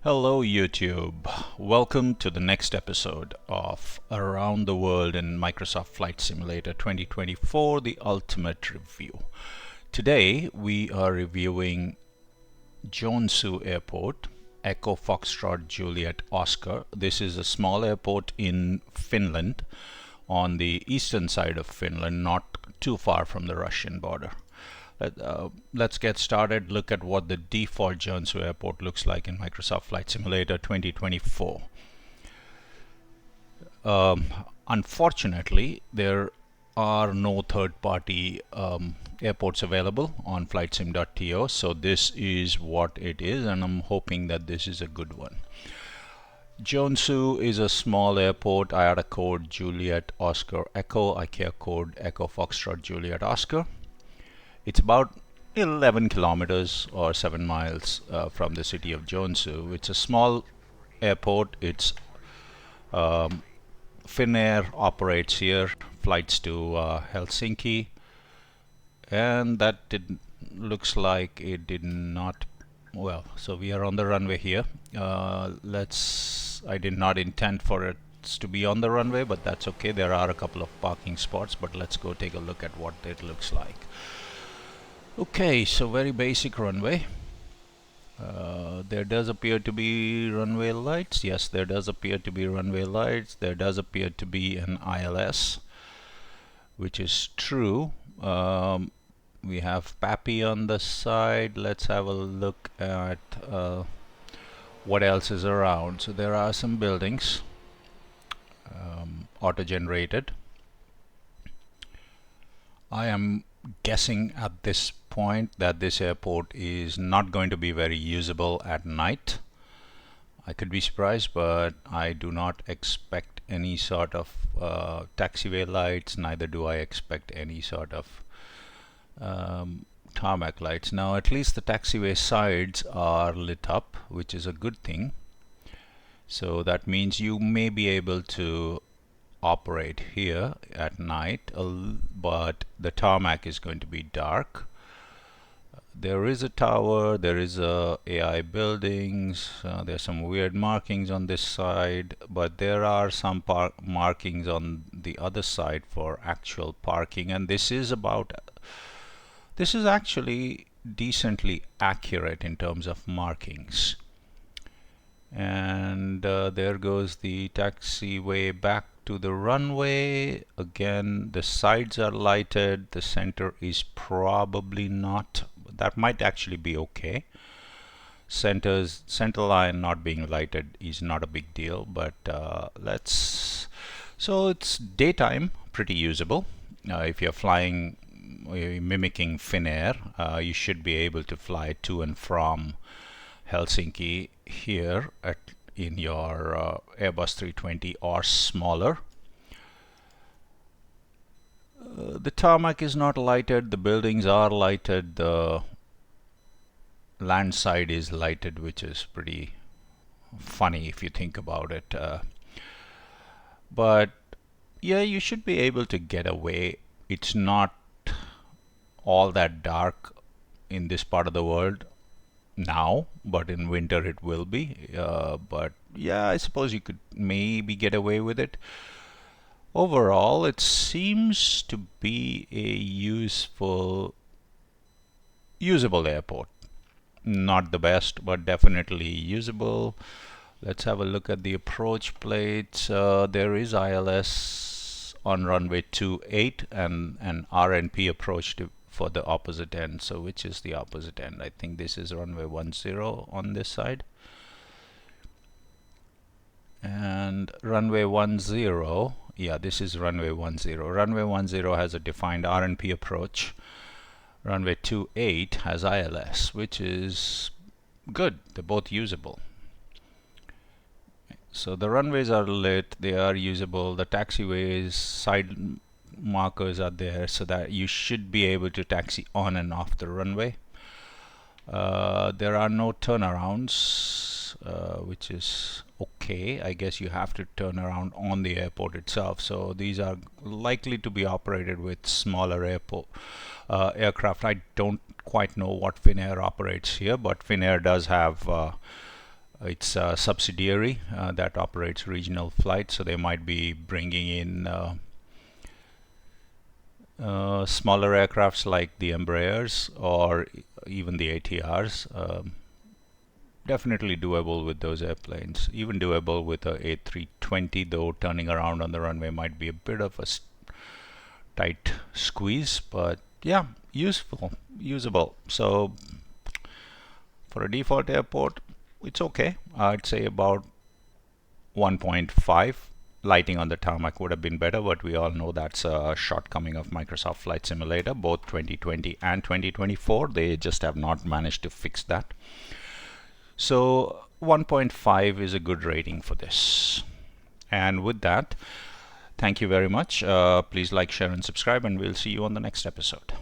Hello YouTube, welcome to the next episode of Around the World in Microsoft Flight Simulator 2024, the Ultimate Review. Today we are reviewing Joensuu Airport, Echo Foxtrot Juliet Oscar. This is a small airport in Finland, on the eastern side of Finland, not too far from the Russian border. Let's get started. Look at what the default Joensuu Airport looks like in Microsoft Flight Simulator 2024. Unfortunately, there are no third-party airports available on flightsim.to, so this is what it is, and I'm hoping that this is a good one. Joensuu is a small airport. IATA code Juliet Oscar Echo, IKEA code Echo Foxtrot Juliet Oscar. It's about 11 kilometers or 7 miles from the city of Joensuu. It's a small airport. It's Finnair operates here, flights to Helsinki, and that looks like it did not. Well, so we are on the runway here. I did not intend for it to be on the runway, but that's okay. There are a couple of parking spots, but let's go take a look at what it looks like. Okay, so very basic runway. There does appear to be runway lights. Yes, there does appear to be runway lights. There does appear to be an ILS, which is true. We have Pappy on the side. Let's have a look at what else is around. So there are some buildings, auto-generated. I am guessing at this point that this airport is not going to be very usable at night. I could be surprised, but I do not expect any sort of taxiway lights, neither do I expect any sort of tarmac lights. Now at least the taxiway sides are lit up, which is a good thing. So that means you may be able to operate here at night, but the tarmac is going to be dark. There is a tower, there is AI buildings, there's some weird markings on this side, but there are some markings on the other side for actual parking, and this is actually decently accurate in terms of markings. And there goes the taxiway back to the runway. Again, the sides are lighted. The center is probably not. That might actually be okay. Center line not being lighted is not a big deal, but so it's daytime, pretty usable. If you're flying, mimicking Finnair, you should be able to fly to and from Helsinki here in your Airbus 320 or smaller. The tarmac is not lighted, the buildings are lighted, the land side is lighted, which is pretty funny if you think about it. But yeah, you should be able to get away. It's not all that dark in this part of the world now, but in winter it will be. But yeah, I suppose you could maybe get away with it. Overall, it seems to be a usable airport. Not the best, but definitely usable. Let's have a look at the approach plates. There is ILS on runway 28 and an RNP approach for the opposite end. So which is the opposite end? I think this is runway 10 on this side. And runway 10, yeah, this is runway 10. Runway 10 has a defined RNP approach. Runway 28 has ILS, which is good. They're both usable. So the runways are lit, they are usable. The taxiways, side markers are there, so that you should be able to taxi on and off the runway. There are no turnarounds, which is okay. I guess you have to turn around on the airport itself. So these are likely to be operated with smaller aircraft. I don't quite know what Finnair operates here, but Finnair does have It's a subsidiary that operates regional flights, so they might be bringing in smaller aircrafts like the Embraers or even the ATRs. Definitely doable with those airplanes. Even doable with a A320, though turning around on the runway might be a bit of a tight squeeze, but yeah, usable. So for a default airport, it's okay. I'd say about 1.5. Lighting on the tarmac would have been better, but we all know that's a shortcoming of Microsoft Flight Simulator, both 2020 and 2024. They just have not managed to fix that. So 1.5 is a good rating for this. And with that, thank you very much. Please like, share, and subscribe, and we'll see you on the next episode.